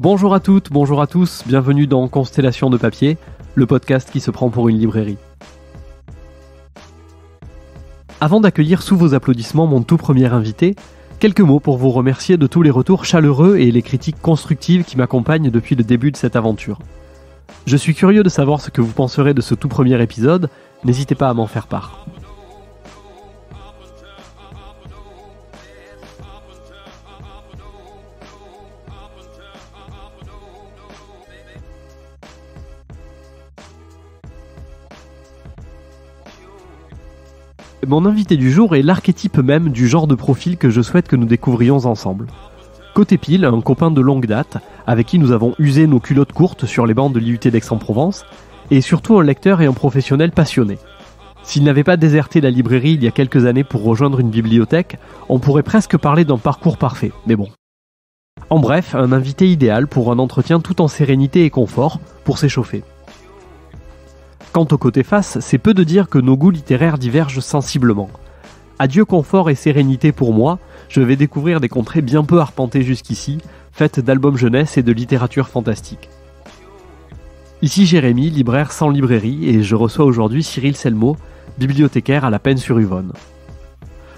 Bonjour à toutes, bonjour à tous, bienvenue dans Constellation de papier, le podcast qui se prend pour une librairie. Avant d'accueillir sous vos applaudissements mon tout premier invité, quelques mots pour vous remercier de tous les retours chaleureux et les critiques constructives qui m'accompagnent depuis le début de cette aventure. Je suis curieux de savoir ce que vous penserez de ce tout premier épisode, n'hésitez pas à m'en faire part. Mon invité du jour est l'archétype même du genre de profil que je souhaite que nous découvrions ensemble. Côté pile, un copain de longue date, avec qui nous avons usé nos culottes courtes sur les bancs de l'IUT d'Aix-en-Provence, et surtout un lecteur et un professionnel passionné. S'il n'avait pas déserté la librairie il y a quelques années pour rejoindre une bibliothèque, on pourrait presque parler d'un parcours parfait, mais bon. En bref, un invité idéal pour un entretien tout en sérénité et confort, pour s'échauffer. Quant au côté face, c'est peu de dire que nos goûts littéraires divergent sensiblement. Adieu confort et sérénité pour moi, je vais découvrir des contrées bien peu arpentées jusqu'ici, faites d'albums jeunesse et de littérature fantastique. Ici Jérémy, libraire sans librairie, et je reçois aujourd'hui Cyril Selmo, bibliothécaire à La Penne-sur-Yvonne.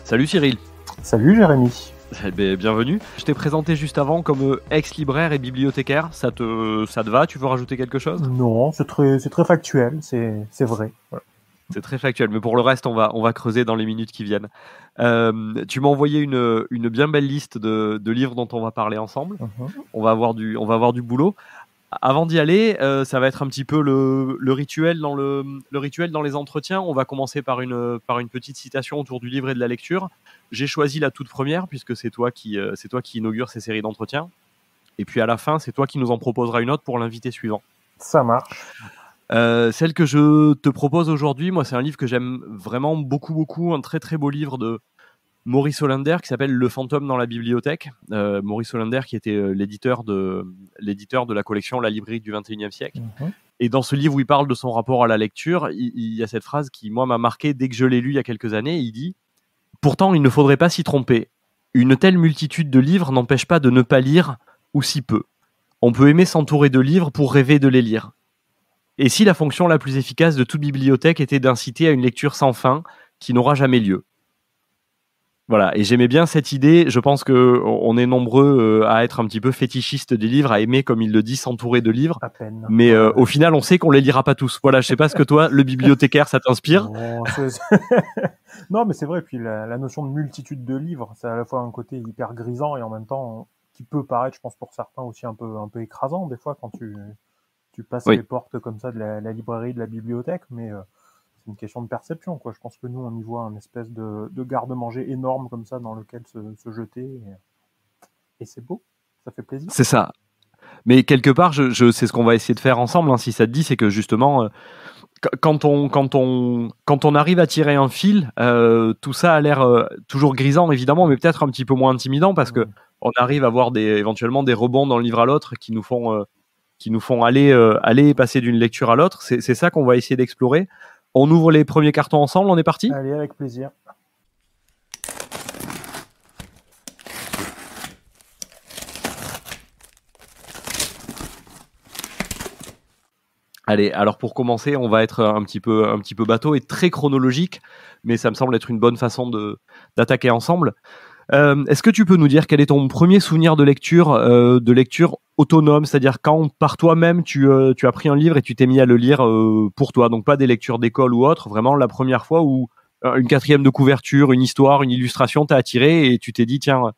Salut Cyril. Salut Jérémy. Bienvenue. Je t'ai présenté juste avant comme ex-libraire et bibliothécaire. Ça te va? Tu veux rajouter quelque chose? Non, c'est très factuel, c'est vrai. Voilà. C'est très factuel, mais pour le reste, on va creuser dans les minutes qui viennent. Tu m'as envoyé une bien belle liste de livres dont on va parler ensemble. On va avoir du boulot. Avant d'y aller, ça va être un petit peu le rituel dans le rituel dans les entretiens. On va commencer par une petite citation autour du livre et de la lecture. J'ai choisi la toute première puisque c'est toi qui inaugure ces séries d'entretiens. Et puis à la fin, c'est toi qui nous en proposeras une autre pour l'invité suivant. Ça marche. Celle que je te propose aujourd'hui, moi, c'est un livre que j'aime vraiment beaucoup, un très très beau livre de Maurice Hollander qui s'appelle Le fantôme dans la bibliothèque. Maurice Hollander qui était l'éditeur de la collection La librairie du XXIe siècle. Et dans ce livre où il parle de son rapport à la lecture, il y a cette phrase qui, moi, m'a marqué dès que je l'ai lu il y a quelques années. Il dit « Pourtant, il ne faudrait pas s'y tromper. Une telle multitude de livres n'empêche pas de ne pas lire, ou si peu. On peut aimer s'entourer de livres pour rêver de les lire. Et si la fonction la plus efficace de toute bibliothèque était d'inciter à une lecture sans fin, qui n'aura jamais lieu ?» Voilà, et j'aimais bien cette idée. Je pense qu'on est nombreux à être un petit peu fétichistes des livres, à aimer, comme il le dit, s'entourer de livres. À peine. Mais au final, on sait qu'on les lira pas tous. Voilà, je sais pas ce que toi, le bibliothécaire, ça t'inspire? Non, mais c'est vrai. Puis la notion de multitude de livres, c'est à la fois un côté hyper grisant et en même temps qui peut paraître, je pense pour certains aussi un peu écrasant des fois quand tu passes les portes comme ça de la librairie, de la bibliothèque, mais c'est une question de perception, quoi. Je pense que nous, on y voit un espèce de garde-manger énorme comme ça dans lequel se jeter. Et c'est beau, ça fait plaisir. C'est ça. Mais quelque part, je c'est ce qu'on va essayer de faire ensemble, hein, si ça te dit, c'est que justement, quand on arrive à tirer un fil, tout ça a l'air toujours grisant, évidemment, mais peut-être un petit peu moins intimidant parce que on arrive à voir éventuellement des rebonds d'un livre à l'autre qui nous font aller passer d'une lecture à l'autre. C'est ça qu'on va essayer d'explorer. On ouvre les premiers cartons ensemble, on est parti? Allez, avec plaisir. Allez, alors pour commencer, on va être un petit peu bateau et très chronologique, mais ça me semble être une bonne façon d'attaquer ensemble. Est-ce que tu peux nous dire quel est ton premier souvenir de lecture autonome, c'est-à-dire quand par toi-même tu as pris un livre et tu t'es mis à le lire pour toi, donc pas des lectures d'école ou autre, vraiment la première fois où une quatrième de couverture, une histoire, une illustration t'a attiré et tu t'es dit tiens,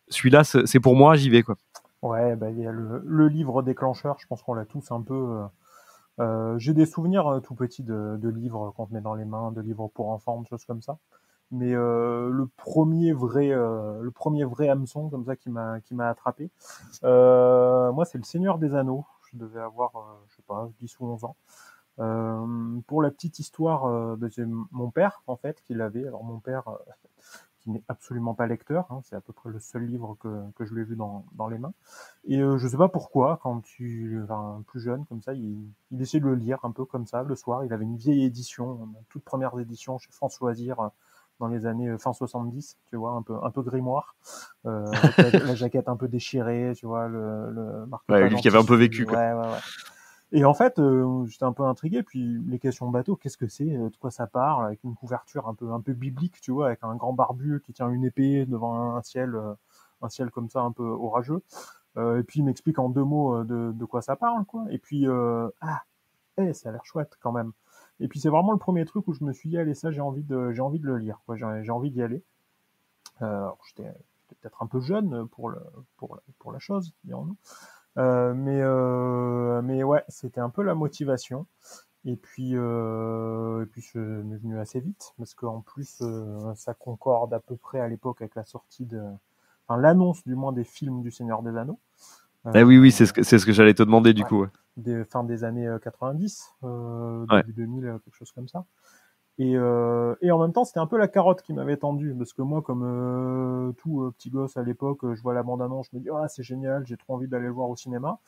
celui-là c'est pour moi, j'y vais quoi. Ouais, il y a le livre déclencheur, je pense qu'on l'a tous un peu. J'ai des souvenirs tout petits de livres qu'on te met dans les mains, de livres pour enfants, de choses comme ça. Mais le premier vrai hameçon comme ça qui m'a attrapé, moi c'est Le Seigneur des Anneaux. Je devais avoir je sais pas 10 ou 11 ans. Pour la petite histoire, c'est mon père en fait qui l'avait. Alors mon père qui n'est absolument pas lecteur, hein, c'est à peu près le seul livre que je lui ai vu dans les mains. Et je sais pas pourquoi, plus jeune comme ça, il essayait de le lire un peu comme ça le soir. Il avait une vieille édition, une toute première édition chez France Loisirs, dans les années fin 70, tu vois, un peu grimoire, avec la jaquette un peu déchirée, tu vois, le marque-page. Ouais, lui qui avait un peu vécu, quoi. Ouais. Et en fait, j'étais un peu intrigué. Puis les questions bateau, qu'est-ce que c'est, de quoi ça parle, avec une couverture un peu biblique, tu vois, avec un grand barbu qui tient une épée devant un ciel comme ça un peu orageux. Et puis il m'explique en 2 mots de quoi ça parle, quoi. Et puis ça a l'air chouette quand même. Et puis c'est vraiment le premier truc où je me suis dit, allez, ça j'ai envie de le lire, quoi. J'ai envie d'y aller. J'étais peut-être un peu jeune pour la chose, dirons-nous. Mais ouais, c'était un peu la motivation. Et puis c'est venu assez vite, parce qu'en plus, ça concorde à peu près à l'époque avec la sortie enfin, l'annonce du moins des films du Seigneur des Anneaux. Oui, c'est ce que j'allais te demander, du coup. Ouais. Fin des années 90, Ouais. début 2000, quelque chose comme ça. Et en même temps, c'était un peu la carotte qui m'avait tendu, parce que moi, comme tout petit gosse à l'époque, je vois la bande-annonce, je me dis, ah, c'est génial, j'ai trop envie d'aller le voir au cinéma.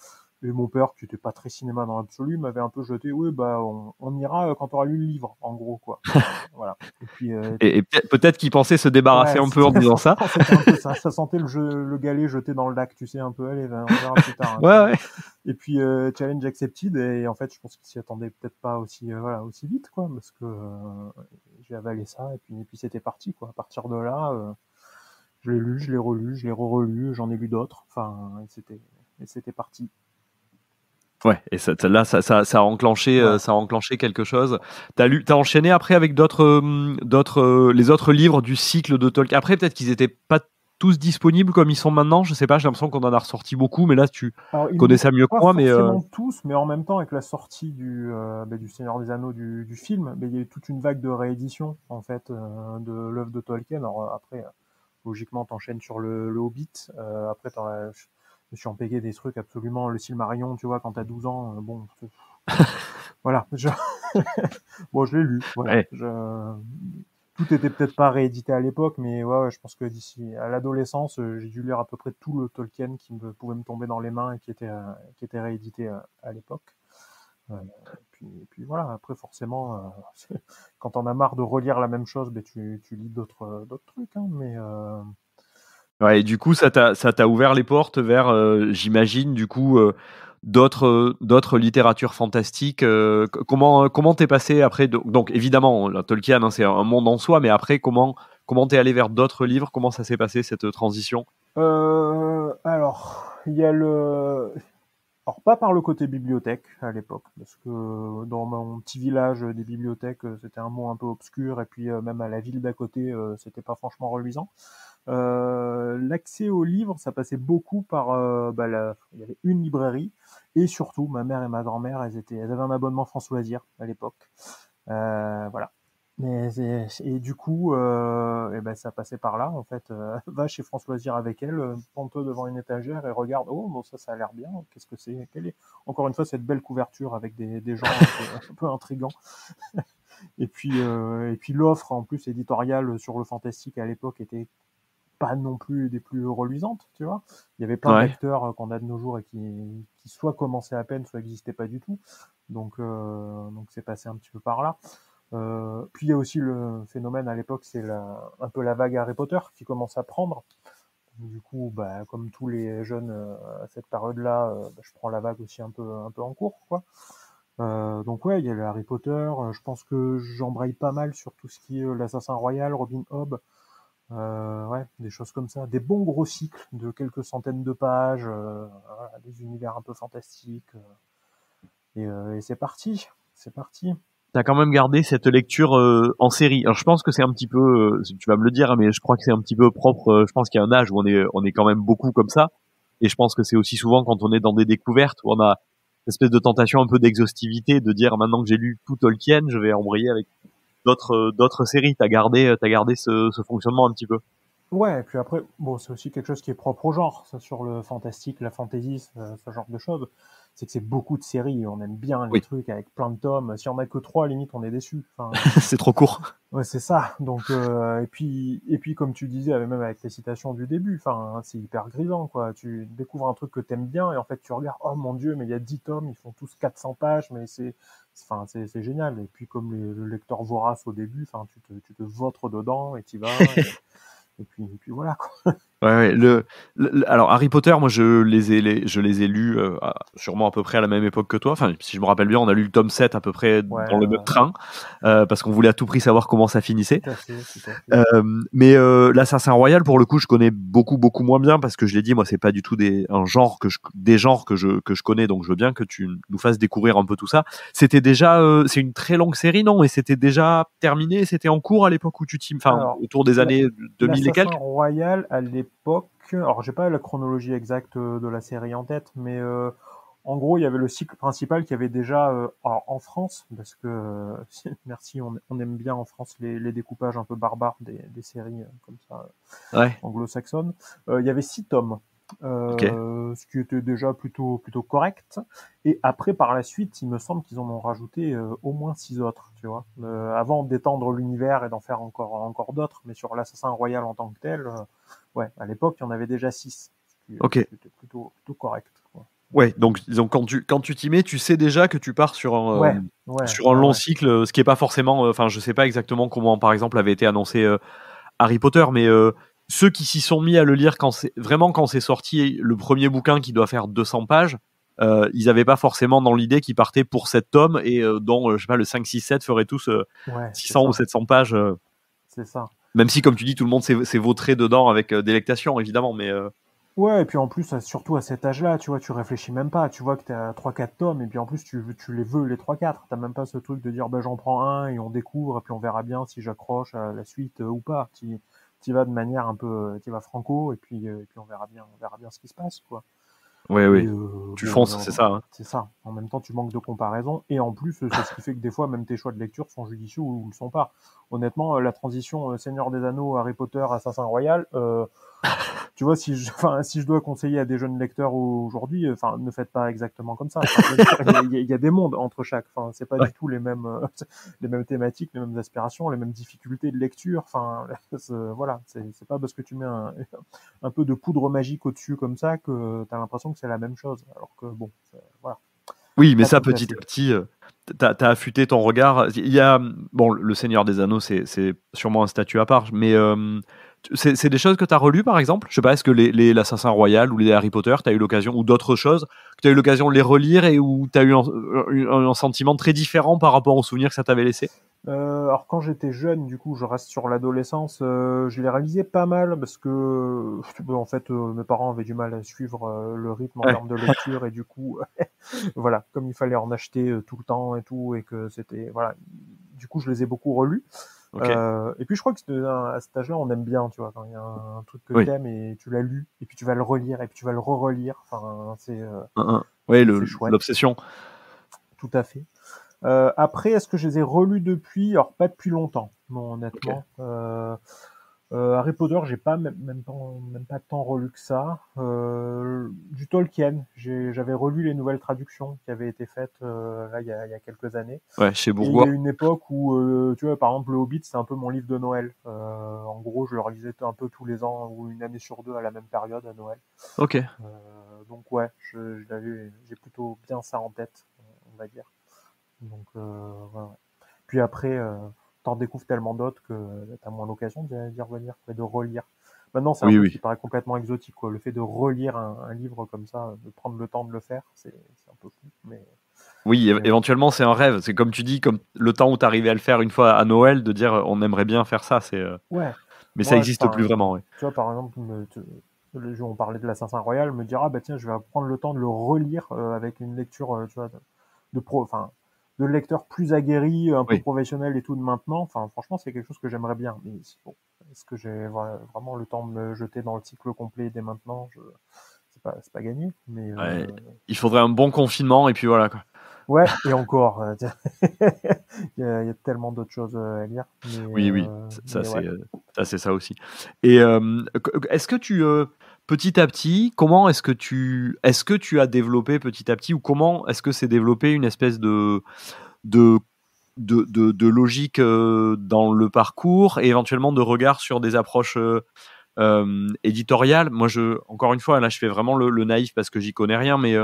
Et mon père, qui était pas très cinéma dans l'absolu, m'avait un peu jeté, oui, bah, on ira quand tu auras lu le livre, en gros, quoi. Voilà. Et puis, Et peut-être qu'il pensait se débarrasser un peu en disant ça. C'était un peu ça. Ça sentait le galet jeté dans le lac, tu sais, un peu, allez, on verra plus tard. Hein, ouais. Et puis, challenge accepted. Et en fait, je pense qu'il s'y attendait peut-être pas aussi vite, quoi, parce que j'ai avalé ça. Et puis c'était parti, quoi. À partir de là, je l'ai lu, je l'ai relu, je l'ai re-relu, j'en ai lu d'autres. Enfin, et c'était parti. Ouais, et là, ça a enclenché, ça a enclenché quelque chose. T'as enchaîné après avec les autres livres du cycle de Tolkien. Après, peut-être qu'ils étaient pas tous disponibles comme ils sont maintenant. Je sais pas, j'ai l'impression qu'on en a ressorti beaucoup, mais là, tu connais ça mieux que moi. Pas forcément tous, mais en même temps, avec la sortie du Seigneur des Anneaux du film, il y a eu toute une vague de réédition, en fait, de l'œuvre de Tolkien. Alors après, logiquement, t'enchaînes sur le Hobbit. Après, je me suis empêché des trucs absolument, le Silmarillion, tu vois, quand t'as 12 ans, bon, voilà. Bon, je l'ai lu, voilà. Ouais. Tout était peut-être pas réédité à l'époque, mais ouais, je pense que d'ici à l'adolescence, j'ai dû lire à peu près tout le Tolkien qui pouvait me tomber dans les mains et qui était réédité à l'époque. Et puis voilà, après forcément, quand on a marre de relire la même chose, tu lis d'autres trucs, hein, mais ouais, et du coup, ça t'a ouvert les portes vers, j'imagine, du coup, d'autres littératures fantastiques. Comment t'es passé après donc évidemment, la Tolkien, hein, c'est un monde en soi, mais après, comment t'es allé vers d'autres livres? Comment ça s'est passé, cette transition? Alors, il y a alors pas par le côté bibliothèque à l'époque, parce que dans mon petit village des bibliothèques, c'était un mot un peu obscur, et puis même à la ville d'à côté, c'était pas franchement reluisant. L'accès aux livres, ça passait beaucoup par il y avait une librairie, et surtout ma mère et ma grand-mère, elles avaient un abonnement France Loisirs à l'époque. Voilà. Et du coup, ça passait par là, en fait. Va chez France Loisirs avec elle, pends-toi devant une étagère et regarde. Oh, bon, ça a l'air bien. Qu'est-ce que c'est? Encore une fois, cette belle couverture avec des gens un peu intrigants. Et puis l'offre, en plus, éditoriale sur le fantastique à l'époque était pas non plus des plus reluisantes, tu vois. Il y avait plein d'acteurs qu'on a de nos jours et qui soit commençaient à peine, soit n'existaient pas du tout. Donc c'est passé un petit peu par là. Puis il y a aussi le phénomène à l'époque, c'est un peu la vague Harry Potter qui commence à prendre. Du coup, comme tous les jeunes à cette période-là, je prends la vague aussi un peu en cours, quoi. Donc ouais, il y a le Harry Potter. Je pense que j'embraye pas mal sur tout ce qui est l'Assassin Royal, Robin Hood. Ouais, des choses comme ça, des bons gros cycles de quelques centaines de pages, des univers un peu fantastiques, et c'est parti. T'as quand même gardé cette lecture en série. Alors je pense que c'est un petit peu, tu vas me le dire, mais je crois que c'est un petit peu propre. Je pense qu'il y a un âge où on est quand même beaucoup comme ça, et je pense que c'est aussi souvent quand on est dans des découvertes où on a une espèce de tentation un peu d'exhaustivité, de dire maintenant que j'ai lu tout Tolkien, je vais embrayer avec d'autres séries. T'as gardé ce fonctionnement un petit peu. Ouais, et puis après, bon, c'est aussi quelque chose qui est propre au genre, ça, sur le fantastique, la fantasy, ce genre de choses. C'est que c'est beaucoup de séries, on aime bien les Oui, trucs avec plein de tomes. Si on a que trois, limite, on est déçu. Enfin, c'est trop court. ouais, c'est ça. Donc, et puis, comme tu disais, même avec les citations du début, enfin, c'est hyper grisant, quoi. Tu découvres un truc que t'aimes bien, et en fait, tu regardes, oh mon Dieu, mais il y a 10 tomes, ils font tous 400 pages, mais enfin, c'est génial. Et puis, comme le lecteur vorace au début, enfin, tu te vautres dedans, et t'y vas, et puis voilà, quoi. Ouais, ouais, alors Harry Potter, moi je les ai lus sûrement à peu près à la même époque que toi. Enfin, si je me rappelle bien, on a lu le tome 7 à peu près Ouais, dans le même train, parce qu'on voulait à tout prix savoir comment ça finissait. tout à fait, tout à fait. Mais l'Assassin Royal, pour le coup, je connais beaucoup moins bien parce que je l'ai dit, moi, c'est pas du tout des genres que je connais, donc je veux bien que tu nous fasses découvrir un peu tout ça. C'était déjà, c'est une très longue série, non? Et c'était déjà terminé, c'était en cours à l'époque où enfin, Alors, autour des la- années 2000 et l'Assassin quelques. Royal, à l'époque, alors j'ai pas la chronologie exacte de la série en tête, mais en gros, il y avait le cycle principal qui avait déjà, alors, en France, parce que, merci, on aime bien en France les découpages un peu barbares des séries comme ça, Ouais, anglo-saxonnes. Il y avait 6 tomes, ok. ce qui était déjà plutôt correct. Et après, par la suite, il me semble qu'ils en ont rajouté au moins 6 autres, tu vois, avant d'étendre l'univers et d'en faire encore d'autres. Mais sur l'Assassin Royal en tant que tel, ouais, à l'époque, il y en avait déjà 6, Ok. ce qui était plutôt correct, quoi. Ouais, donc disons quand tu t'y mets, tu sais déjà que tu pars Ouais, ouais, sur un ouais, long ouais. cycle, ce qui est pas forcément, enfin, je sais pas exactement comment, par exemple, avait été annoncé Harry Potter, mais ceux qui s'y sont mis à le lire quand c'est sorti, le premier bouquin qui doit faire 200 pages, ils avaient pas forcément dans l'idée qu'ils partaient pour 7 tomes et dont, je sais pas, le 5, 6, 7 feraient tous Ouais, c'est 600 ou ça, 700 pages. c'est ça. Même si, comme tu dis, tout le monde s'est vautré dedans avec délectation, évidemment, mais Ouais, et puis en plus, surtout à cet âge-là, tu vois, tu réfléchis même pas. Tu vois que t'as 3 4 tomes, et puis en plus, tu les veux, les 3 4. T'as même pas ce truc de dire, bah, j'en prends un, et on découvre, et puis on verra bien si j'accroche à la suite ou pas. Tu vas de manière un peu, tu vas franco, et puis on verra bien ce qui se passe, quoi. ouais, Et ouais. Tu fonces, c'est ça, hein. c'est ça. En même temps, tu manques de comparaison. Et en plus, c'est ce qui fait que des fois, même tes choix de lecture sont judicieux ou ne le sont pas. Honnêtement, la transition Seigneur des Anneaux, Harry Potter, Assassin Royal, tu vois, enfin, si je dois conseiller à des jeunes lecteurs aujourd'hui, enfin, ne faites pas exactement comme ça. Enfin, je veux dire, il y a des mondes entre chaque. Enfin, c'est pas Ouais. du tout les mêmes, les mêmes thématiques, les mêmes aspirations, les mêmes difficultés de lecture. Enfin, voilà, c'est pas parce que tu mets un peu de poudre magique au-dessus comme ça que t'as l'impression que c'est la même chose. Alors que bon, voilà, Oui, mais pas ça, tout à petit à fait. petit, t'as affûté ton regard. Il y a, bon, Le Seigneur des Anneaux, c'est sûrement un statut à part, mais c'est des choses que t'as relues, par exemple? Je sais pas, est-ce que l'Assassin Royal ou les Harry Potter, t'as eu l'occasion, ou d'autres choses, que t'as eu l'occasion de les relire et où t'as eu un sentiment très différent par rapport aux souvenirs que ça t'avait laissé? Alors quand j'étais jeune, du coup, je reste sur l'adolescence, je l'ai réalisé pas mal parce que, en fait, mes parents avaient du mal à suivre le rythme en Ouais, termes de lecture, et du coup, voilà, comme il fallait en acheter tout le temps et tout, et que c'était, voilà, du coup, je les ai beaucoup relus. ok. Et puis je crois que à cet âge-là, on aime bien, tu vois, quand il y a un truc que Oui. t'aimes et tu l'as lu, et puis tu vas le relire, et puis tu vas le re-relire. Enfin, Ouais, c'est chouette, l'obsession. tout à fait. Après, est-ce que je les ai relus depuis? Alors, pas depuis longtemps, non, Ok. honnêtement. Harry Potter, j'ai pas même pas tant relu que ça. Du Tolkien, j'avais relu les nouvelles traductions qui avaient été faites là il y a quelques années. Ouais, chez Et il y a Bourgois. une époque où, tu vois, par exemple, le Hobbit, c'est un peu mon livre de Noël. En gros, je le relisais un peu tous les ans ou une année sur deux à la même période à Noël. Ok. Donc ouais, j'ai plutôt bien ça en tête, on va dire. Donc, ouais, ouais. Puis après, t'en découvres tellement d'autres que t'as moins l'occasion d'y revenir et de relire. Maintenant, c'est un Oui, truc qui oui. paraît complètement exotique, quoi. Le fait de relire un livre comme ça, de prendre le temps de le faire, c'est un peu fou. Oui, Mais ouais. éventuellement, c'est un rêve. C'est comme tu dis, comme le temps où t'arrivais à le faire une fois à Noël, de dire on aimerait bien faire ça. Ouais. Mais ça Moi, existe plus vraiment. Ouais. tu vois, par exemple, le jeu, on parlait de l'Assassin Royal, me dire, ah bah tiens, je vais prendre le temps de le relire avec une lecture, tu vois, enfin, de lecteur plus aguerri, un peu Oui. professionnel et tout de maintenant. Enfin, franchement, c'est quelque chose que j'aimerais bien. Mais bon, est-ce que j'ai vraiment le temps de me jeter dans le cycle complet dès maintenant? C'est pas gagné. Mais Ouais. Il faudrait un bon confinement et puis voilà, quoi. Ouais, et encore, il y a tellement d'autres choses à lire, Oui, oui, mais ouais. ça c'est ça aussi. Et est-ce que petit à petit, comment est-ce que tu as développé petit à petit, ou comment est-ce que c'est développé une espèce de, de logique dans le parcours, et éventuellement de regard sur des approches éditoriales? Moi, encore une fois, là, je fais vraiment le naïf parce que j'y connais rien, mais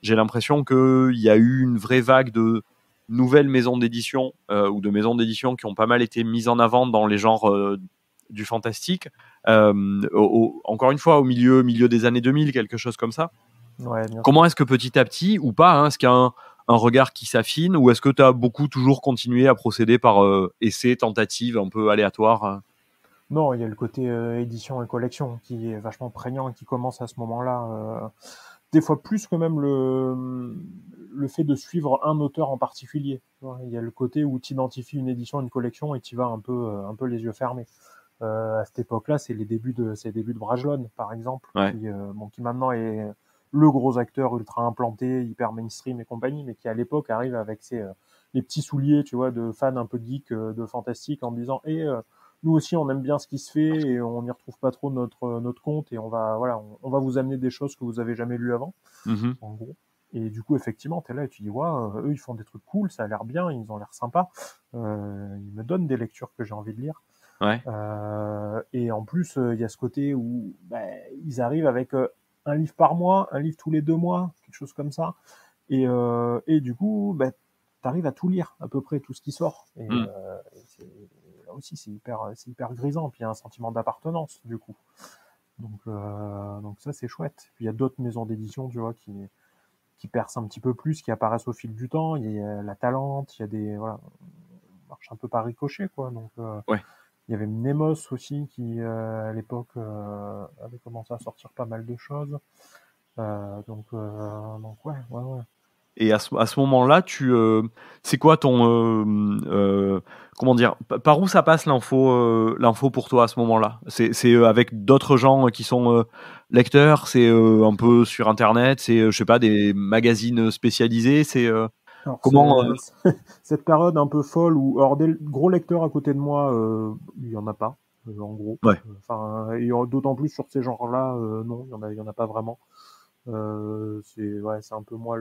j'ai l'impression qu'il y a eu une vraie vague de nouvelles maisons d'édition, ou de maisons d'édition qui ont pas mal été mises en avant dans les genres du fantastique. Encore une fois, au milieu des années 2000, quelque chose comme ça. Ouais, bien sûr. Comment est-ce que petit à petit, ou pas, hein, est-ce qu'il y a un regard qui s'affine, ou est-ce que tu as beaucoup toujours continué à procéder par essais, tentatives un peu aléatoires? Non, il y a le côté édition et collection qui est vachement prégnant et qui commence à ce moment-là. Des fois plus que même le fait de suivre un auteur en particulier. Tu vois. Il y a le côté où tu identifies une édition, une collection et tu vas un peu les yeux fermés. À cette époque-là, c'est les débuts de Brajlon, par exemple, Ouais. qui maintenant est le gros acteur ultra implanté, hyper mainstream et compagnie, mais qui à l'époque arrive avec les petits souliers, tu vois, de fans un peu geeks de fantastique en disant, nous aussi on aime bien ce qui se fait et on n'y retrouve pas trop notre compte et on va vous amener des choses que vous avez jamais lues avant, Mhm. en gros. Et du coup, effectivement, tu es là et tu dis, ouais, eux, ils font des trucs cool, ça a l'air bien, ils ont l'air sympas. Ils me donnent des lectures que j'ai envie de lire. Ouais. Et en plus, il y a ce côté où ils arrivent avec un livre par mois, un livre tous les 2 mois, quelque chose comme ça. Et du coup, tu arrives à tout lire, à peu près tout ce qui sort. Mm. Là aussi, c'est hyper grisant. Puis il y a un sentiment d'appartenance, du coup. Donc ça, c'est chouette. Puis il y a d'autres maisons d'édition, tu vois, qui percent un petit peu plus, qui apparaissent au fil du temps. Il y a la Talente, il y a voilà, on marche un peu par ricochet, quoi. Ouais. Il y avait Nemos aussi qui, à l'époque, avait commencé à sortir pas mal de choses. Donc ouais, ouais, ouais. Et à ce moment-là, c'est quoi ton, comment dire, par où ça passe l'info pour toi à ce moment-là? C'est avec d'autres gens qui sont lecteurs, c'est un peu sur Internet, c'est je sais pas, des magazines spécialisés, c'est Alors, comment? cette période un peu folle où, alors, des gros lecteurs à côté de moi, il y en a pas, en gros. Ouais. Enfin, et d'autant plus sur ces genres-là, non, il y en a pas vraiment. C'est un peu moi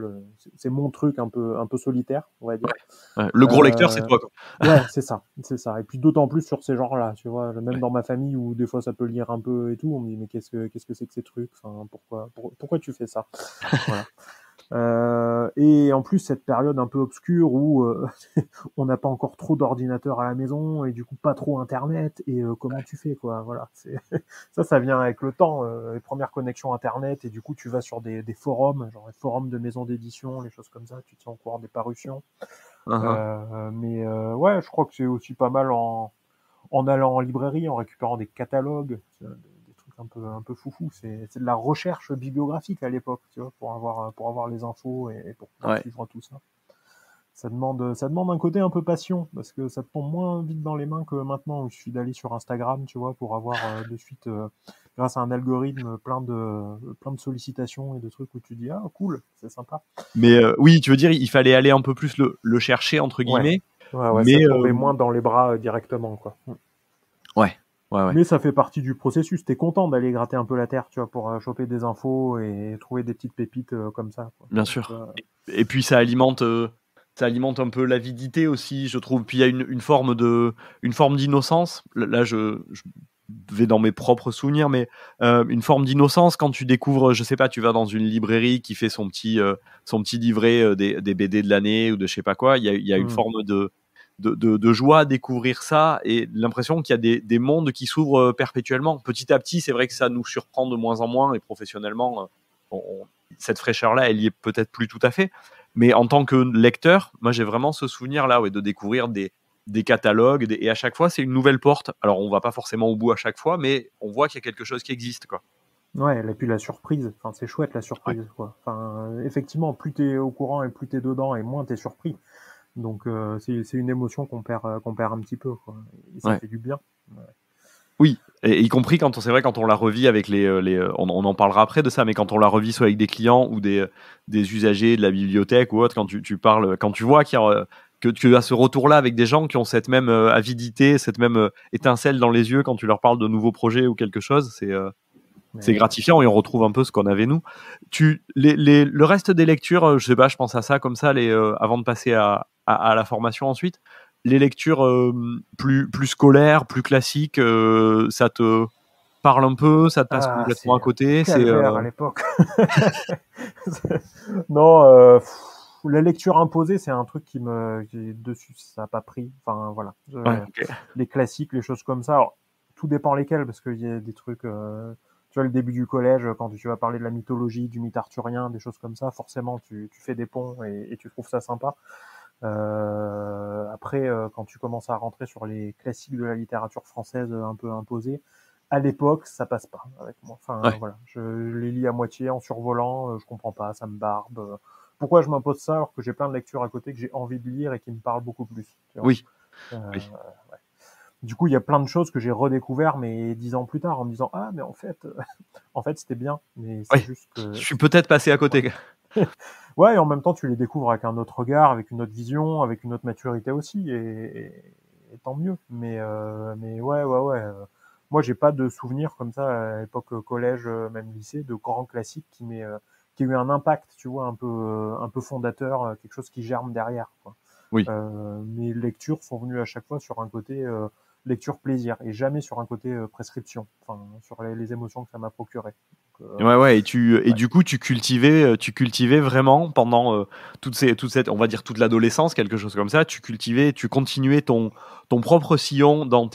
c'est mon truc un peu solitaire, on va dire. Ouais. Le gros lecteur, c'est Euh, toi, quoi. ouais, c'est ça. Et puis d'autant plus sur ces genres-là, tu vois, même dans ma famille où des fois ça peut lire un peu et tout, on me dit mais qu'est-ce que c'est que ces trucs, enfin pourquoi tu fais ça, voilà. Et en plus cette période un peu obscure où on n'a pas encore trop d'ordinateurs à la maison et du coup pas trop internet et comment tu fais quoi, voilà. Ça vient avec le temps, les premières connexions internet et du coup tu vas sur des forums, genre les forums de maisons d'édition, les choses comme ça, tu te tiens au courant des parutions. Uhum. Ouais, je crois que c'est aussi pas mal en allant en librairie, en récupérant des catalogues, des trucs un peu foufou. C'est de la recherche bibliographique à l'époque, tu vois, pour avoir les infos et pour pouvoir Ouais. suivre tout ça. Ça demande un côté un peu passion, parce que ça te tombe moins vite dans les mains que maintenant, où il suffit d'aller sur Instagram, tu vois, pour avoir de suite, grâce à un algorithme, plein de sollicitations et de trucs où tu dis, ah, cool, c'est sympa. Mais oui, tu veux dire, il fallait aller un peu plus le chercher entre Ouais, guillemets, ouais, ça mais te tombait moins dans les bras directement, quoi. ouais, ouais, ouais, Mais ça fait partie du processus. T'es content d'aller gratter un peu la terre, tu vois, pour choper des infos et trouver des petites pépites comme ça, quoi. bien Donc, sûr. Et puis ça alimente un peu l'avidité aussi, je trouve. Puis il y a une forme d'innocence. Là, je vais dans mes propres souvenirs, mais une forme d'innocence quand tu découvres, je sais pas, tu vas dans une librairie qui fait son petit livret des BD de l'année ou de je sais pas quoi. Il y a une hmm. forme de joie à découvrir ça, et l'impression qu'il y a des mondes qui s'ouvrent perpétuellement. Petit à petit, c'est vrai que ça nous surprend de moins en moins, et professionnellement, cette fraîcheur-là, elle y est peut-être plus tout à fait. Mais en tant que lecteur, moi j'ai vraiment ce souvenir-là, ouais, de découvrir des catalogues, et à chaque fois c'est une nouvelle porte. Alors on va pas forcément au bout à chaque fois, mais on voit qu'il y a quelque chose qui existe, quoi. Ouais, et puis la surprise, enfin, c'est chouette la Ouais. surprise, quoi. Enfin, effectivement, plus t'es au courant et plus t'es dedans et moins t'es surpris. Donc c'est une émotion qu'on perd un petit peu, quoi. Et ça Ouais. fait du bien. Ouais. Oui, et y compris quand c'est vrai, quand on la revit avec on en parlera après de ça, mais quand on la revit soit avec des clients ou des usagers de la bibliothèque ou autre, quand tu parles, quand tu vois qu'il y a, que tu as ce retour-là avec des gens qui ont cette même avidité, cette même étincelle dans les yeux quand tu leur parles de nouveaux projets ou quelque chose, c'est Mais gratifiant et on retrouve un peu ce qu'on avait nous. Le reste des lectures, je sais pas, je pense à ça comme ça, avant de passer à la formation ensuite. Les lectures plus scolaires, plus classiques, ça te parle un peu, ça te passe complètement à c'est un côté. calvaire à l'époque. Non, la lecture imposée, c'est un truc dessus, ça n'a pas pris. Enfin, voilà. Ouais, ok. Les classiques, les choses comme ça. Alors, tout dépend lesquels, parce qu'il y a des trucs, tu vois, le début du collège, quand tu vas parler de la mythologie, du mythe arthurien, des choses comme ça, forcément, tu fais des ponts et tu trouves ça sympa. Après, quand tu commences à rentrer sur les classiques de la littérature française un peu imposés, à l'époque, ça passe pas avec moi. Enfin, Ouais. voilà, je les lis à moitié en survolant, je comprends pas, ça me barbe. Pourquoi je m'impose ça alors que j'ai plein de lectures à côté que j'ai envie de lire et qui me parlent beaucoup plus, tu vois. Oui. Euh, Oui. du coup, il y a plein de choses que j'ai redécouvert, mais 10 ans plus tard, en me disant ah, mais en fait, en fait, c'était bien, mais c'est Ouais. juste Je que suis peut-être passé à voilà. côté. Ouais, et en même temps, tu les découvres avec un autre regard, avec une autre vision, avec une autre maturité aussi, et tant mieux. Mais ouais, ouais, ouais. Moi, j'ai pas de souvenirs comme ça à l'époque collège, même lycée, de grands classiques qui ont eu un impact, tu vois, un peu fondateur, quelque chose qui germe derrière, quoi. Oui. Mes lectures sont venues à chaque fois sur un côté lecture plaisir et jamais sur un côté prescription, enfin sur les émotions que ça m'a procuré. Donc, Ouais, ouais, et ouais. du coup, tu cultivais vraiment pendant toute cette, on va dire toute l'adolescence, quelque chose comme ça. Tu continuais ton propre sillon dans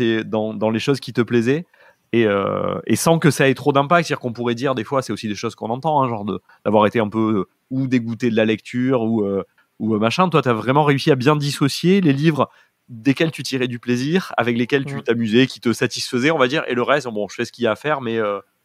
les choses qui te plaisaient et sans que ça ait trop d'impact. C'est-à-dire qu'on pourrait dire des fois, c'est aussi des choses qu'on entend, hein, genre d'avoir été un peu ou dégoûté de la lecture ou machin. Toi, t'as vraiment réussi à bien dissocier les livres desquels tu tirais du plaisir, avec lesquels tu Mm. t'amusais, qui te satisfaisaient, on va dire, et le reste, bon, je fais ce qu'il y a à faire, mais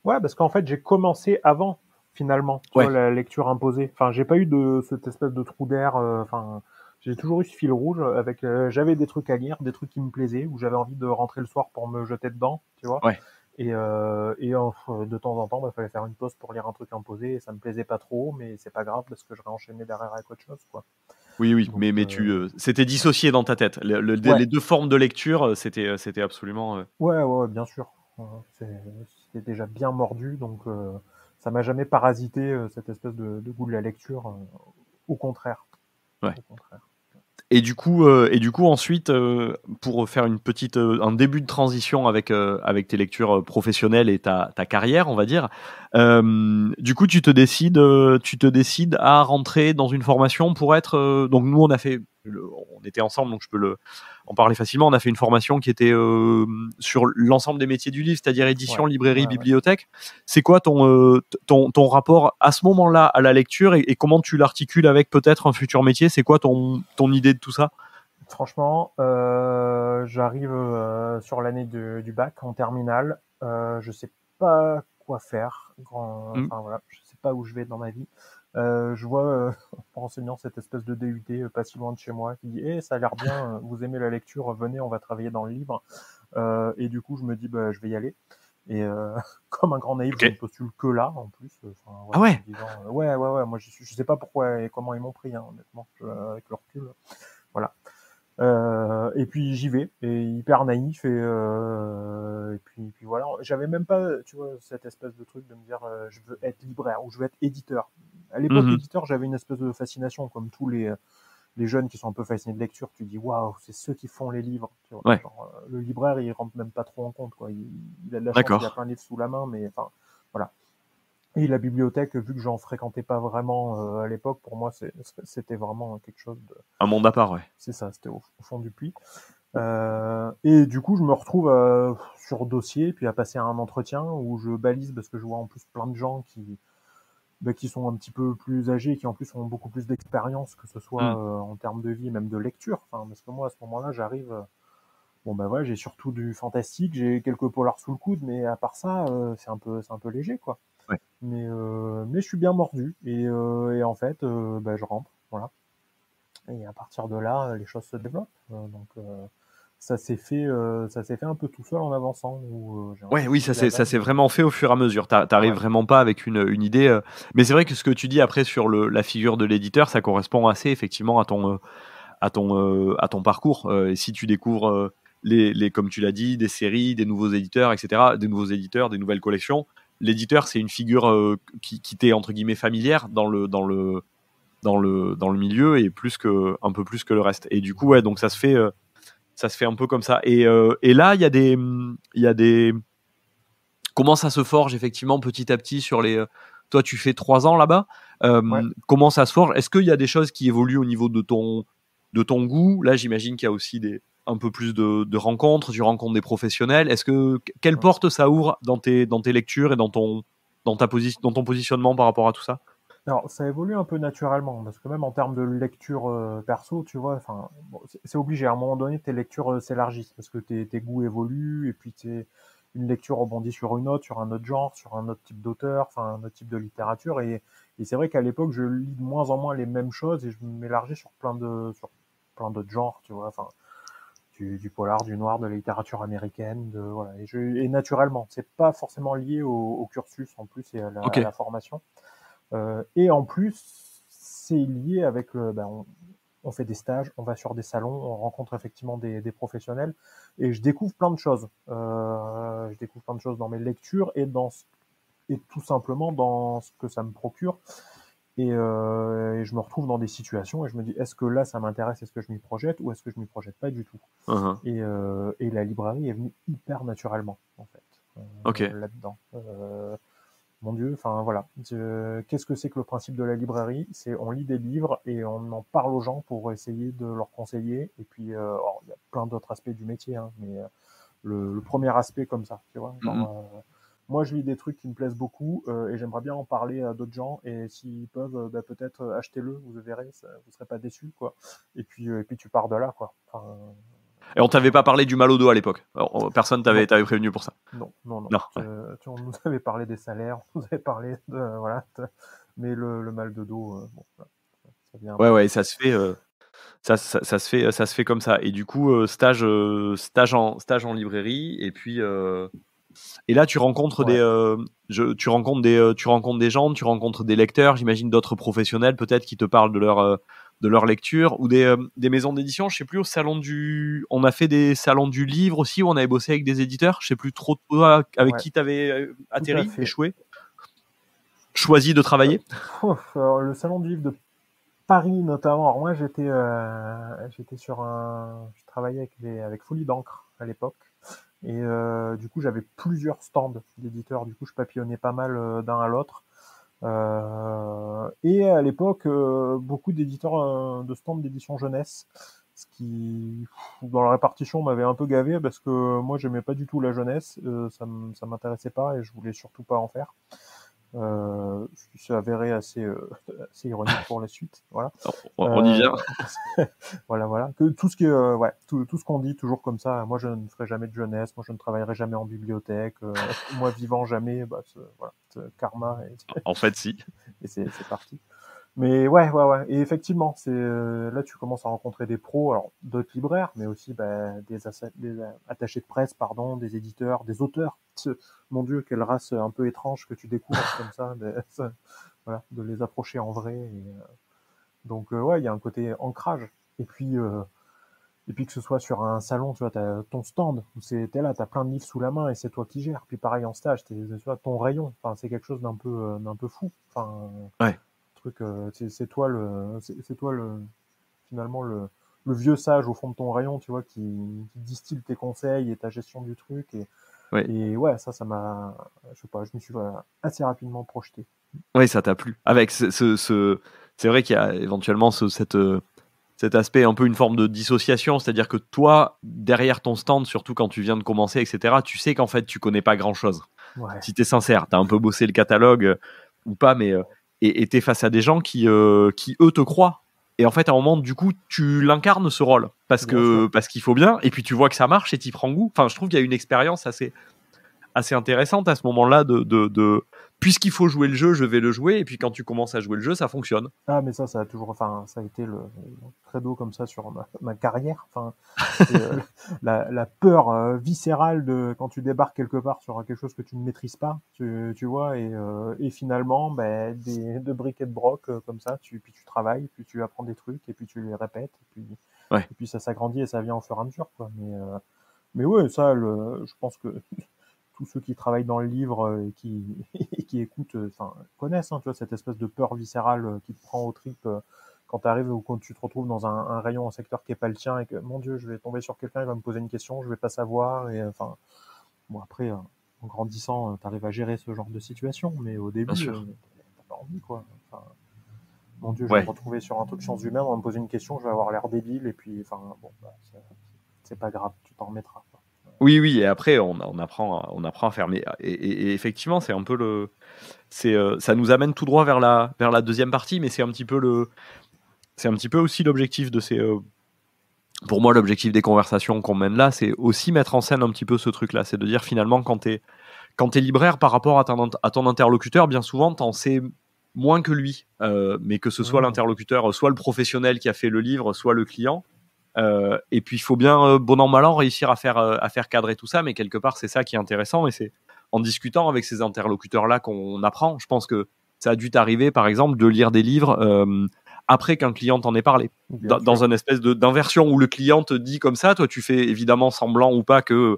Ouais, parce qu'en fait, j'ai commencé avant, finalement, tu vois, ouais. la lecture imposée. Enfin, j'ai pas eu de cette espèce de trou d'air. Enfin, j'ai toujours eu ce fil rouge avec. J'avais des trucs à lire, des trucs qui me plaisaient, où j'avais envie de rentrer le soir pour me jeter dedans, tu vois. Ouais. De temps en temps, il fallait faire une pause pour lire un truc imposé. Et ça me plaisait pas trop, mais c'est pas grave parce que je réenchaînais derrière avec autre chose, quoi. Oui, oui, Donc, c'était ouais. dissocié dans ta tête. Ouais, Les deux formes de lecture, c'était absolument. ouais, ouais, ouais, bien sûr. C'était déjà bien mordu, donc ça m'a jamais parasité cette espèce de goût de la lecture. Au contraire, Ouais. au contraire. Et du coup, ensuite, pour faire un début de transition avec tes lectures professionnelles et ta carrière, on va dire, du coup, tu te décides à rentrer dans une formation pour être. Donc, nous, on était ensemble, donc je peux en parler facilement. On a fait une formation qui était sur l'ensemble des métiers du livre, c'est-à-dire édition, Ouais, librairie, ouais, ouais. bibliothèque. C'est quoi ton rapport à ce moment-là à la lecture et comment tu l'articules avec peut-être un futur métier? C'est quoi ton idée de tout ça? Franchement, j'arrive sur l'année du bac en terminale. Je sais pas quoi faire. Mm. Enfin voilà, je sais pas où je vais dans ma vie. Je vois en renseignant cette espèce de DUT pas si loin de chez moi qui dit "Eh, ça a l'air bien, vous aimez la lecture, venez, on va travailler dans le livre." Et du coup, je me dis bah je vais y aller. Et comme un grand naïf, Ok. je ne postule que là en plus. Enfin Ah voilà, en me ouais. disant ouais ouais ouais, moi je sais pas pourquoi et comment ils m'ont pris hein, honnêtement, avec le recul. Voilà. Et puis j'y vais, et hyper naïf, et puis voilà. J'avais même pas, tu vois, cette espèce de truc de me dire je veux être libraire ou je veux être éditeur. À l'époque, Mhm. éditeur, j'avais une espèce de fascination, comme tous les jeunes qui sont un peu fascinés de lecture. Tu dis waouh, c'est ceux qui font les livres. Tu vois, Ouais. genre, le libraire, il rentre même pas trop en compte, quoi. Il a de la chance, il a D'accord. plein de livres sous la main, mais enfin, voilà. Et la bibliothèque, vu que j'en fréquentais pas vraiment à l'époque, pour moi, c'était vraiment quelque chose de. Un monde à part, ouais. C'est ça, c'était au fond du puits. Et du coup, je me retrouve sur dossier, puis à passer à un entretien où je balise parce que je vois en plus plein de gens qui sont un petit peu plus âgés, qui en plus ont beaucoup plus d'expérience, que ce soit Mm. en termes de vie, même de lecture. Enfin, parce que moi, à ce moment-là, j'arrive. Bon, ben ouais, j'ai surtout du fantastique, j'ai quelques polars sous le coude, mais à part ça, c'est un peu léger, quoi. Ouais. Mais je suis bien mordu, et en fait, ben, je rentre, voilà. Et à partir de là, les choses se développent. Donc, ça s'est fait un peu tout seul en avançant. J'ai Ouais, oui, ça l'impression que s'est vraiment fait au fur et à mesure. T'arrives ouais, vraiment pas avec une idée. Mais c'est vrai que ce que tu dis après sur la figure de l'éditeur, ça correspond assez effectivement à ton parcours. Et si tu découvres comme tu l'as dit, des séries, des nouveaux éditeurs, etc., des nouveaux éditeurs, des nouvelles collections, l'éditeur c'est une figure qui t'est entre guillemets familière dans le milieu et un peu plus que le reste. Et du coup, ouais, donc ça se fait un peu comme ça. Et là, il y a des comment ça se forge effectivement petit à petit sur les. Toi, tu fais 3 ans là-bas. ouais. Comment ça se forge? Est-ce qu'il y a des choses qui évoluent au niveau de ton goût? Là, j'imagine qu'il y a aussi un peu plus de rencontres. Tu rencontres des professionnels. Quelle porte ça ouvre dans tes lectures et dans ton positionnement par rapport à tout ça? Alors, ça évolue un peu naturellement, parce que même en termes de lecture perso, tu vois, enfin, bon, c'est obligé. À un moment donné, tes lectures s'élargissent, parce que tes goûts évoluent, et puis une lecture rebondit sur un autre genre, sur un autre type d'auteur, enfin, un autre type de littérature. Et c'est vrai qu'à l'époque, je lis de moins en moins les mêmes choses, et je m'élargis sur plein d'autres genres, tu vois, enfin, du polar, du noir, de la littérature américaine, voilà. Et naturellement, c'est pas forcément lié au cursus en plus et Ok. à la formation. Et en plus, c'est lié avec on fait des stages, on va sur des salons, on rencontre effectivement des professionnels, et je découvre plein de choses. Je découvre plein de choses dans mes lectures et tout simplement dans ce que ça me procure. Et je me retrouve dans des situations et je me dis, est-ce que là ça m'intéresse, est-ce que je m'y projette ou est-ce que je m'y projette pas du tout. Uh-huh. Et la librairie est venue hyper naturellement en fait Ok. là-dedans. Mon Dieu, enfin voilà. Qu'est-ce que c'est que le principe de la librairie? C'est on lit des livres et on en parle aux gens pour essayer de leur conseiller. Et puis, il y a plein d'autres aspects du métier, hein, mais le premier aspect comme ça, tu vois. Mm-hmm. Moi, je lis des trucs qui me plaisent beaucoup et j'aimerais bien en parler à d'autres gens. Et s'ils peuvent, peut-être achetez-le, vous verrez, vous serez pas déçus, quoi. Et puis tu pars de là, quoi. Enfin, Et on t'avait pas parlé du mal au dos à l'époque. Personne non, t'avait prévenu pour ça. non, non, non. Non. Ouais. On nous avait parlé des salaires, on nous avait parlé de voilà, mais le mal de dos, bon, voilà, ça vient Ouais, après. ouais, ça se fait. Ça se fait comme ça. Et du coup, stage en librairie. Et là, tu rencontres Ouais, tu rencontres des gens, tu rencontres des lecteurs, j'imagine d'autres professionnels peut-être qui te parlent de leur lecture ou des maisons d'édition. Je sais plus on a fait des salons du livre aussi où on avait bossé avec des éditeurs. Je sais plus trop toi avec ouais, qui t'avais tout à atterri, fait. échoué, choisi de travailler. Alors, le salon du livre de Paris notamment. Alors moi, j'étais je travaillais avec Folie d'encre à l'époque. Et du coup, j'avais plusieurs stands d'éditeurs. Du coup, je papillonnais pas mal d'un à l'autre. Et à l'époque, beaucoup d'éditeurs de stands d'édition jeunesse, ce qui, dans la répartition, m'avait un peu gavé parce que moi, j'aimais pas du tout la jeunesse, ça m'intéressait pas et je voulais surtout pas en faire. Ce qui s'est avéré assez ironique pour la suite. Voilà. On y vient. Euh, voilà, voilà. Que tout ce qui est, ouais, tout ce qu'on dit toujours comme ça. Moi, je ne ferai jamais de jeunesse. Moi, je ne travaillerai jamais en bibliothèque. Moi, vivant jamais, voilà, karma En fait, si. et c'est parti. Mais ouais, ouais, ouais. Et effectivement, là tu commences à rencontrer des pros, alors d'autres libraires, mais aussi des attachés de presse, pardon, des éditeurs, des auteurs. Mon Dieu, quelle race un peu étrange que tu découvres comme ça, voilà, de les approcher en vrai. Donc ouais, il y a un côté ancrage. Et puis euh, et puis que ce soit sur un salon, tu vois, t'as ton stand, où t'es là, t'as plein de livres sous la main et c'est toi qui gères. Puis pareil en stage, tu vois, ton rayon. Enfin, c'est quelque chose d'un peu fou. Enfin, Ouais. truc, c'est toi finalement le vieux sage au fond de ton rayon, tu vois, qui distille tes conseils et ta gestion du truc. Ouais. Et ouais, ça m'a, je sais pas, je me suis assez rapidement projeté. Ouais, ça t'a plu. Avec c'est vrai qu'il y a éventuellement cet aspect un peu une forme de dissociation, c'est-à-dire que toi, derrière ton stand, surtout quand tu viens de commencer, etc., tu sais qu'en fait, tu connais pas grand-chose. Ouais, Si tu es sincère, tu as un peu bossé le catalogue ou pas, mais et tu es face à des gens qui, eux, te croient. Et en fait, à un moment, du coup, tu l'incarnes ce rôle bien sûr. parce qu'il faut bien, et puis tu vois que ça marche et tu y prends goût. Enfin, je trouve qu'il y a une expérience assez intéressante à ce moment-là puisqu'il faut jouer le jeu, je vais le jouer. Et puis quand tu commences à jouer le jeu, ça fonctionne. Ah, mais ça a toujours, enfin, ça a été le credo comme ça sur ma carrière. Enfin, la peur viscérale de quand tu débarques quelque part sur quelque chose que tu ne maîtrises pas, tu vois, et finalement, ben, de briques et de broc comme ça, puis tu travailles, puis tu apprends des trucs, et puis tu les répètes, et puis ça s'agrandit et ça vient au fur et à mesure, quoi. Mais ouais, ça, je pense que tous ceux qui travaillent dans le livre et qui écoutent, connaissent, hein, tu vois, cette espèce de peur viscérale qui te prend aux tripes quand tu arrives ou quand tu te retrouves dans un rayon, un secteur qui est pas le tien et que, mon Dieu, je vais tomber sur quelqu'un, il va me poser une question, je vais pas savoir. Et enfin, bon, après, en grandissant, tu arrives à gérer ce genre de situation, mais au début, t'as pas envie, quoi. Enfin, mon Dieu, je vais me retrouver sur un truc sciences humaines, on va me poser une question, je vais avoir l'air débile, et puis, enfin, bon, c'est pas grave, tu t'en remettras, quoi. Oui, et après on apprend à faire. Mais et effectivement, c'est un peu ça nous amène tout droit vers la deuxième partie, mais c'est un petit peu aussi l'objectif de ces. Pour moi, l'objectif des conversations qu'on mène là, c'est aussi mettre en scène un petit peu ce truc-là, c'est de dire finalement quand t'es libraire par rapport à ton interlocuteur, bien souvent t'en sais moins que lui, mais que ce soit l'interlocuteur, soit le professionnel qui a fait le livre, soit le client. Et puis il faut bien, bon an mal an, réussir à faire cadrer tout ça, mais quelque part c'est ça qui est intéressant, et c'est en discutant avec ces interlocuteurs là qu'on apprend. Je pense que ça a dû t'arriver par exemple de lire des livres après qu'un client t'en ait parlé, dans une espèce d'inversion où le client te dit comme ça, toi tu fais évidemment semblant ou pas que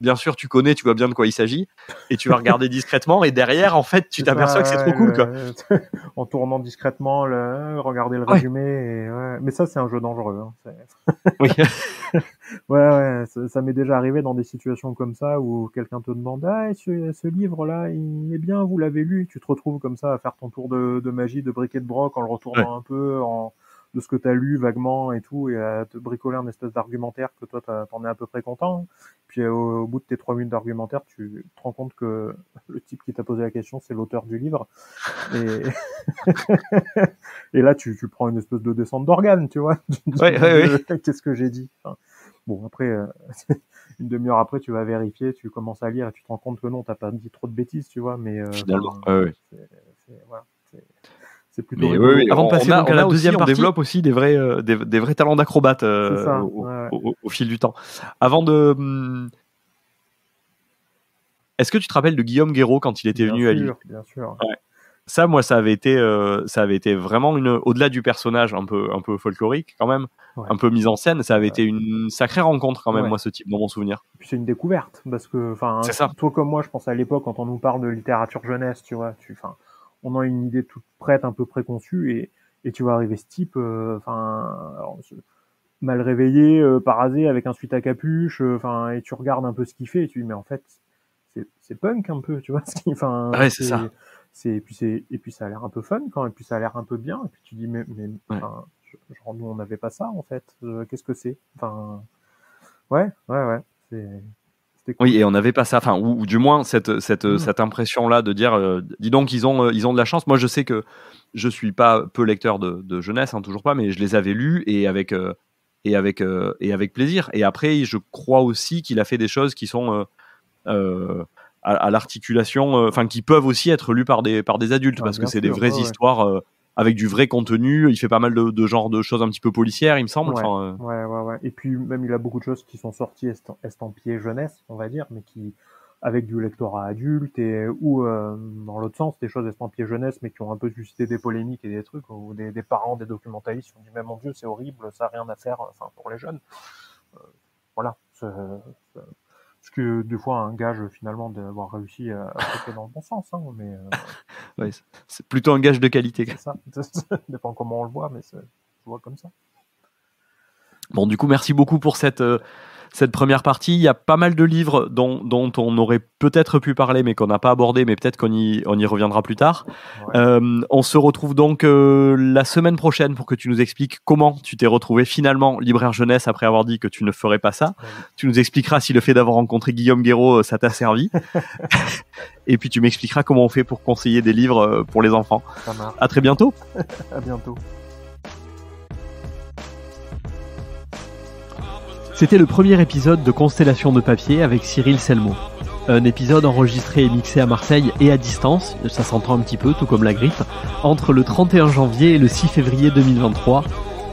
bien sûr tu connais, tu vois bien de quoi il s'agit, et tu vas regarder discrètement, et derrière en fait tu t'aperçois que c'est trop cool, quoi. En tournant discrètement, regarder le résumé, mais ça c'est un jeu dangereux, hein. Oui. Ouais, ça m'est déjà arrivé dans des situations comme ça où quelqu'un te demande ce livre-là, il est bien, vous l'avez lu, tu te retrouves comme ça à faire ton tour de magie, de briquet de broc en le retournant un peu de ce que tu as lu vaguement et tout, et à te bricoler un espèce d'argumentaire que toi t'en es à peu près content. Puis au bout de tes 3 minutes d'argumentaire, tu te rends compte que le type qui t'a posé la question, c'est l'auteur du livre. Et, et là, tu prends une espèce de descente d'organes, tu vois. Qu'est-ce que j'ai dit? Enfin, bon, après, une demi-heure après, tu vas vérifier, tu commences à lire et tu te rends compte que non, t'as pas dit trop de bêtises, tu vois. Mais finalement, c'est plutôt. Avant de passer à la deuxième partie, on développe aussi des vrais talents d'acrobate au fil du temps. Avant de. Est-ce que tu te rappelles de Guillaume Guéraud quand il était venu à Lille? Bien sûr. Ouais. Ça, moi, ça avait été vraiment au-delà du personnage un peu folklorique quand même, un peu mise en scène. Ça avait été une sacrée rencontre quand même, moi, ce type, dans mon souvenir. Et puis c'est une découverte parce que, toi comme moi, je pense à l'époque quand on nous parle de littérature jeunesse, tu vois, on a une idée toute prête, un peu préconçue, et tu vas arriver ce type, mal réveillé, parasé, avec un sweat à capuche, et tu regardes un peu ce qu'il fait, et tu dis mais en fait c'est punk un peu, tu vois, c'est ça. Et puis ça a l'air un peu fun quand, et puis ça a l'air un peu bien, et puis tu dis mais genre nous on n'avait pas ça en fait, qu'est-ce que c'est, c'était cool. Oui, et on n'avait pas ça, ou du moins cette impression-là de dire, dis donc, ils ont de la chance. Moi, je sais que je suis pas peu lecteur de jeunesse, toujours pas, mais je les avais lus et avec plaisir. Et après, je crois aussi qu'il a fait des choses qui sont à l'articulation, qui peuvent aussi être lues par des adultes, parce que c'est des vraies histoires. Avec du vrai contenu, il fait pas mal de genre de choses un petit peu policières, il me semble. Ouais. Et puis même il a beaucoup de choses qui sont sorties estampillées jeunesse, on va dire, mais qui avec du lectorat adulte ou dans l'autre sens des choses estampillées jeunesse, mais qui ont un peu suscité des polémiques et des trucs où des parents, des documentalistes ont dit mais mon Dieu c'est horrible, ça a rien à faire, pour les jeunes. Voilà. Ce que des fois un gage finalement d'avoir réussi à traiter dans le bon sens, hein, mais c'est plutôt un gage de qualité. C'est ça. Dépend comment on le voit, mais je vois comme ça. Bon, du coup, merci beaucoup pour cette première partie. Il y a pas mal de livres dont on aurait peut-être pu parler, mais qu'on n'a pas abordé, mais peut-être qu'on y reviendra plus tard. Ouais. On se retrouve donc la semaine prochaine pour que tu nous expliques comment tu t'es retrouvé finalement libraire jeunesse après avoir dit que tu ne ferais pas ça. Ouais. Tu nous expliqueras si le fait d'avoir rencontré Guillaume Guéraud, ça t'a servi. Et puis tu m'expliqueras comment on fait pour conseiller des livres pour les enfants. Ça marche. À très bientôt. À bientôt. C'était le premier épisode de Constellation de papier avec Cyril Selmo. Un épisode enregistré et mixé à Marseille et à distance, ça s'entend un petit peu, tout comme la grippe, entre le 31 janvier et le 6 février 2023,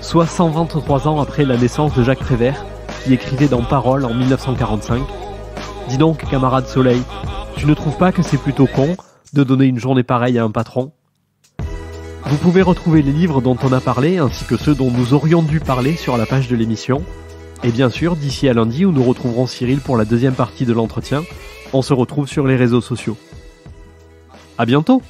soit 123 ans après la naissance de Jacques Prévert, qui écrivait dans Paroles en 1945. Dis donc, camarade Soleil, tu ne trouves pas que c'est plutôt con de donner une journée pareille à un patron ? Vous pouvez retrouver les livres dont on a parlé, ainsi que ceux dont nous aurions dû parler sur la page de l'émission. Et bien sûr, d'ici à lundi où nous retrouverons Cyril pour la deuxième partie de l'entretien, on se retrouve sur les réseaux sociaux. À bientôt!